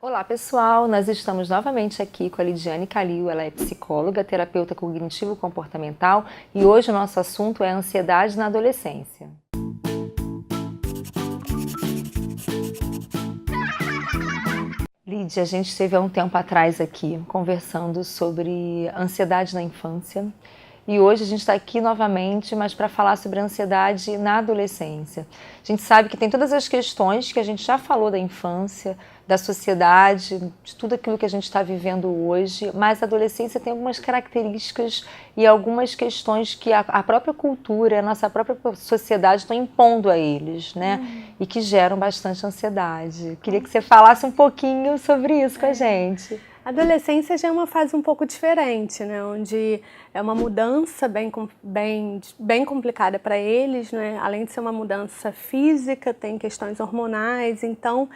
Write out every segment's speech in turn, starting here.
Olá pessoal, nós estamos novamente aqui com a Lidiane Calil, ela é psicóloga, terapeuta cognitivo-comportamental e hoje o nosso assunto é a ansiedade na adolescência. Lídia, a gente esteve há um tempo atrás aqui conversando sobre ansiedade na infância e hoje a gente está aqui novamente, mas para falar sobre a ansiedade na adolescência. A gente sabe que tem todas as questões que a gente já falou da infância, da sociedade, de tudo aquilo que a gente está vivendo hoje, mas a adolescência tem algumas características e algumas questões que a própria cultura, a nossa própria sociedade estão impondo a eles, né? E que geram bastante ansiedade. Queria que você falasse um pouquinho sobre isso com a gente. A adolescência já é uma fase um pouco diferente, né? Onde é uma mudança bem complicada para eles, né? Além de ser uma mudança física, tem questões hormonais, então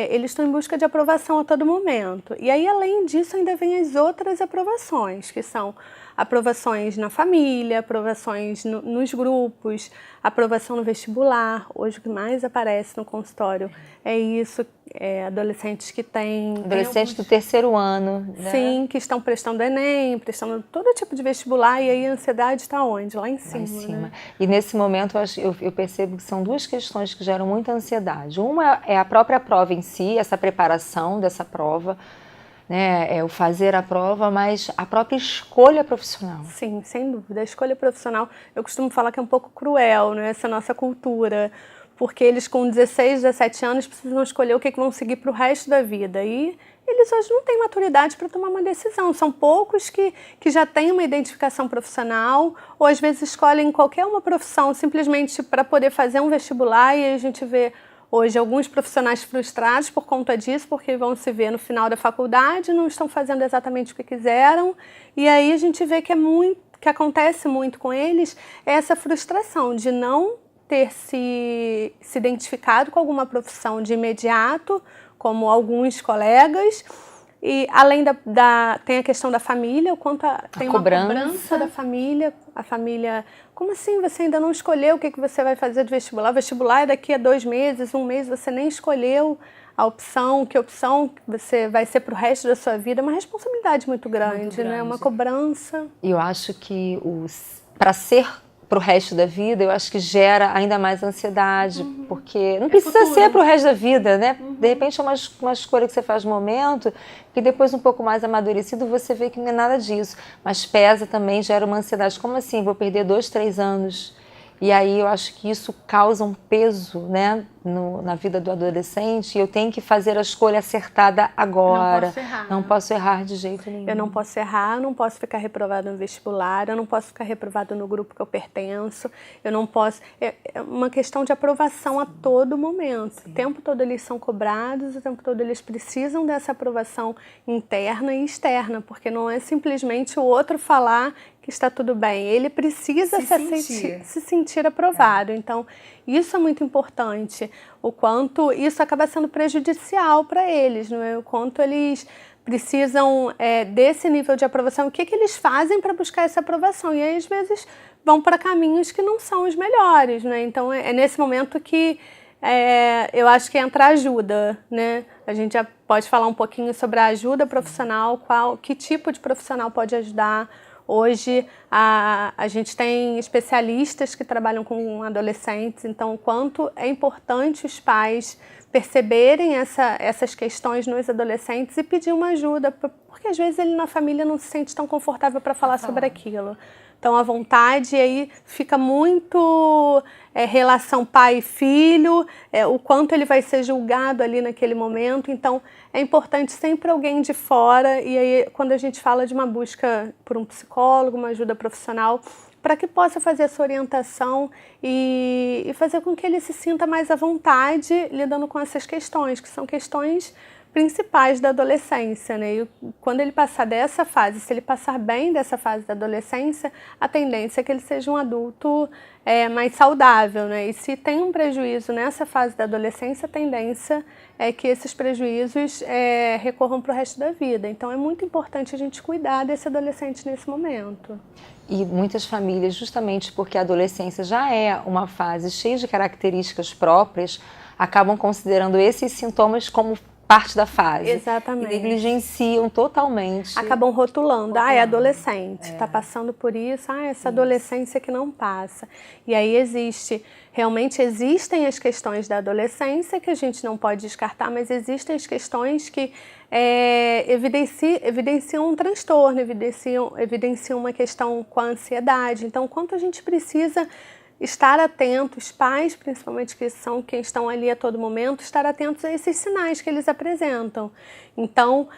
eles estão em busca de aprovação a todo momento. E aí, além disso, ainda vem as outras aprovações, que são aprovações na família, aprovações nos grupos, aprovação no vestibular. Hoje o que mais aparece no consultório é isso, adolescentes que têm... Adolescentes do terceiro ano, né? Sim, que estão prestando Enem, prestando todo tipo de vestibular, e aí a ansiedade está onde? Lá em cima. Lá em cima. Né? E nesse momento eu percebo que são duas questões que geram muita ansiedade. Uma é a própria prova em si, essa preparação dessa prova, né, é o fazer a prova, mas a própria escolha profissional. Sim, sem dúvida. A escolha profissional, eu costumo falar que é um pouco cruel, né, essa nossa cultura, porque eles com 16, 17 anos precisam escolher o que vão seguir para o resto da vida. E eles hoje não têm maturidade para tomar uma decisão. São poucos que já têm uma identificação profissional, ou às vezes escolhem qualquer uma profissão simplesmente para poder fazer um vestibular, e aí a gente vê hoje alguns profissionais frustrados por conta disso, porque vão se ver no final da faculdade, não estão fazendo exatamente o que quiseram, e aí a gente vê que acontece muito com eles essa frustração de não ter se identificado com alguma profissão de imediato, como alguns colegas. E além tem a questão da família, o quanto tem uma cobrança da família. A família, como assim você ainda não escolheu o que você vai fazer de vestibular? O vestibular é daqui a 2 meses, 1 mês, você nem escolheu a opção, que opção você vai ser para o resto da sua vida. É uma responsabilidade muito grande, né? Uma cobrança. E eu acho que para ser para o resto da vida, eu acho que gera ainda mais ansiedade, porque não precisa ser para o resto da vida, né? De repente é uma escolha que você faz no momento, que depois um pouco mais amadurecido você vê que não é nada disso, mas pesa também, gera uma ansiedade. Como assim? Vou perder 2, 3 anos? E aí eu acho que isso causa um peso, né, na vida do adolescente, e eu tenho que fazer a escolha acertada agora. Não posso errar. Não posso errar de jeito nenhum. Eu não posso errar, eu não posso ficar reprovado no vestibular, eu não posso ficar reprovado no grupo que eu pertenço, eu não posso... É uma questão de aprovação a todo momento. Sim. O tempo todo eles são cobrados, o tempo todo eles precisam dessa aprovação interna e externa, porque não é simplesmente o outro falar que está tudo bem, ele precisa se sentir aprovado. Então, isso é muito importante, o quanto isso acaba sendo prejudicial para eles, não é? O quanto eles precisam desse nível de aprovação, o que eles fazem para buscar essa aprovação, e aí às vezes vão para caminhos que não são os melhores, né? Então é nesse momento que eu acho que entra a ajuda, né? A gente já pode falar um pouquinho sobre a ajuda profissional, que tipo de profissional pode ajudar. Hoje a gente tem especialistas que trabalham com adolescentes, então o quanto é importante os pais perceberem essas questões nos adolescentes e pedir uma ajuda, porque às vezes ele na família não se sente tão confortável para falar sobre aquilo. Então, à vontade, e aí fica muito relação pai e filho, o quanto ele vai ser julgado ali naquele momento. Então, é importante sempre alguém de fora, e aí quando a gente fala de uma busca por um psicólogo, uma ajuda profissional, para que possa fazer essa orientação e fazer com que ele se sinta mais à vontade lidando com essas questões, que são questões principais da adolescência, né? E quando ele passar dessa fase, se ele passar bem dessa fase da adolescência, a tendência é que ele seja um adulto mais saudável, né? E se tem um prejuízo nessa fase da adolescência, a tendência é que esses prejuízos recorram para o resto da vida. Então é muito importante a gente cuidar desse adolescente nesse momento. E muitas famílias, justamente porque a adolescência já é uma fase cheia de características próprias, acabam considerando esses sintomas como parte da fase. Exatamente. E negligenciam totalmente. Acabam rotulando. É adolescente, tá passando por isso. Essa adolescência que não passa. E aí realmente existem as questões da adolescência que a gente não pode descartar, mas existem as questões que evidenciam um transtorno, evidenciam uma questão com a ansiedade. Então, quanto a gente precisa estar atento, os pais, principalmente, que são quem estão ali a todo momento, estar atentos a esses sinais que eles apresentam. Então,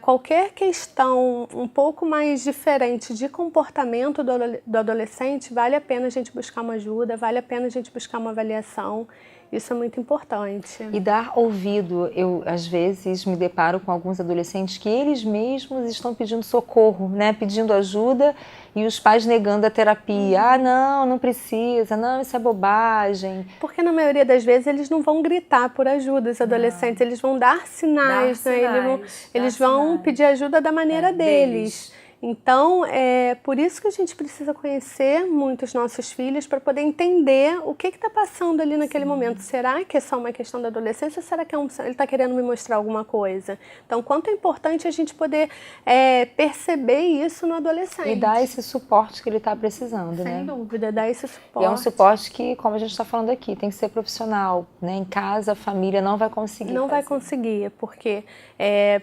qualquer questão um pouco mais diferente de comportamento do adolescente, vale a pena a gente buscar uma ajuda, vale a pena a gente buscar uma avaliação. Isso é muito importante. E dar ouvido. Eu, às vezes, me deparo com alguns adolescentes que eles mesmos estão pedindo socorro, né? Pedindo ajuda e os pais negando a terapia. Não precisa, não, isso é bobagem. Porque na maioria das vezes eles não vão gritar por ajuda, os adolescentes, eles vão dar sinais, né? Eles vão pedir ajuda da maneira deles. Então, é por isso que a gente precisa conhecer muito os nossos filhos para poder entender o que está passando ali naquele momento. Será que é só uma questão da adolescência ou será que ele está querendo me mostrar alguma coisa? Então, quanto é importante a gente poder perceber isso no adolescente. E dar esse suporte que ele está precisando, né? Sem dúvida, dar esse suporte. E é um suporte que, como a gente está falando aqui, tem que ser profissional, né? Em casa, a família não vai conseguir vai conseguir, porque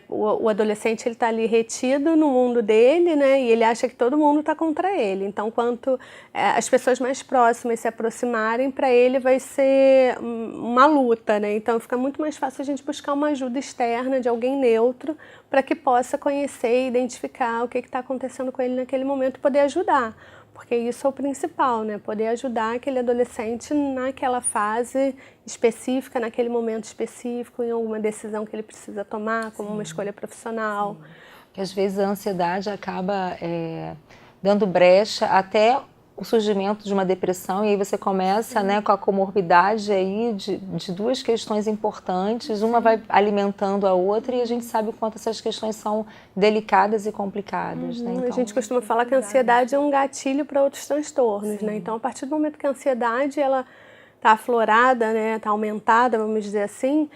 o adolescente está ali retido no mundo dele, né? E ele acha que todo mundo está contra ele. Então, quanto as pessoas mais próximas se aproximarem, para ele vai ser uma luta, né? Então, fica muito mais fácil a gente buscar uma ajuda externa de alguém neutro para que possa conhecer e identificar o que está acontecendo com ele naquele momento e poder ajudar. Porque isso é o principal, né? Poder ajudar aquele adolescente naquela fase específica, naquele momento específico, em alguma decisão que ele precisa tomar, como uma escolha profissional. Que às vezes a ansiedade acaba dando brecha até o surgimento de uma depressão, e aí você começa, né, com a comorbidade aí de duas questões importantes, uma vai alimentando a outra, e a gente sabe o quanto essas questões são delicadas e complicadas. Né? Então, a gente costuma falar que a ansiedade é um gatilho para outros transtornos, né? Então, a partir do momento que a ansiedade está aflorada, né, está aumentada, vamos dizer assim,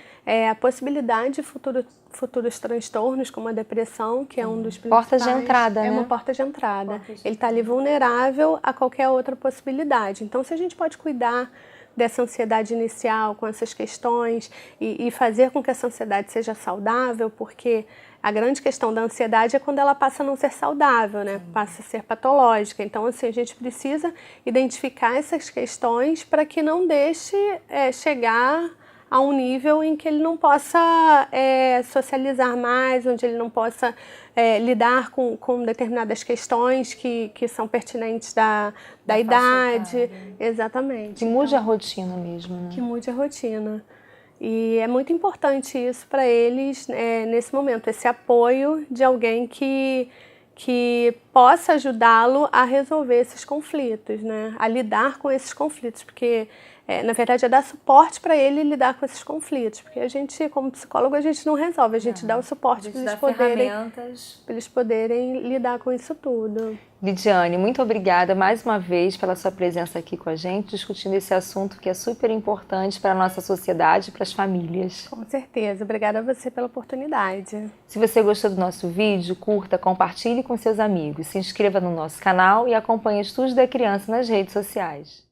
a possibilidade de futuros transtornos, como a depressão, que é um dos principais. Porta de entrada, né? É uma porta de entrada. Ele está ali vulnerável a qualquer outra possibilidade. Então, se a gente pode cuidar dessa ansiedade inicial, com essas questões, e fazer com que essa ansiedade seja saudável, porque a grande questão da ansiedade é quando ela passa a não ser saudável, né? Passa a ser patológica. Então, assim, a gente precisa identificar essas questões para que não deixe chegar a um nível em que ele não possa socializar mais, onde ele não possa lidar com determinadas questões que são pertinentes da idade. Exatamente. Que mude a rotina mesmo, né? Que mude a rotina. E é muito importante isso para eles nesse momento, esse apoio de alguém que possa ajudá-lo a resolver esses conflitos, né? A lidar com esses conflitos, porque na verdade é dar suporte para ele lidar com esses conflitos, porque a gente, como psicólogo, a gente não resolve, a gente dá o suporte para eles poderem lidar com isso tudo. Lidiane, muito obrigada mais uma vez pela sua presença aqui com a gente, discutindo esse assunto que é super importante para a nossa sociedade e para as famílias. Com certeza, obrigada a você pela oportunidade. Se você gostou do nosso vídeo, curta, compartilhe com seus amigos, se inscreva no nosso canal e acompanhe Estúdio da Criança nas redes sociais.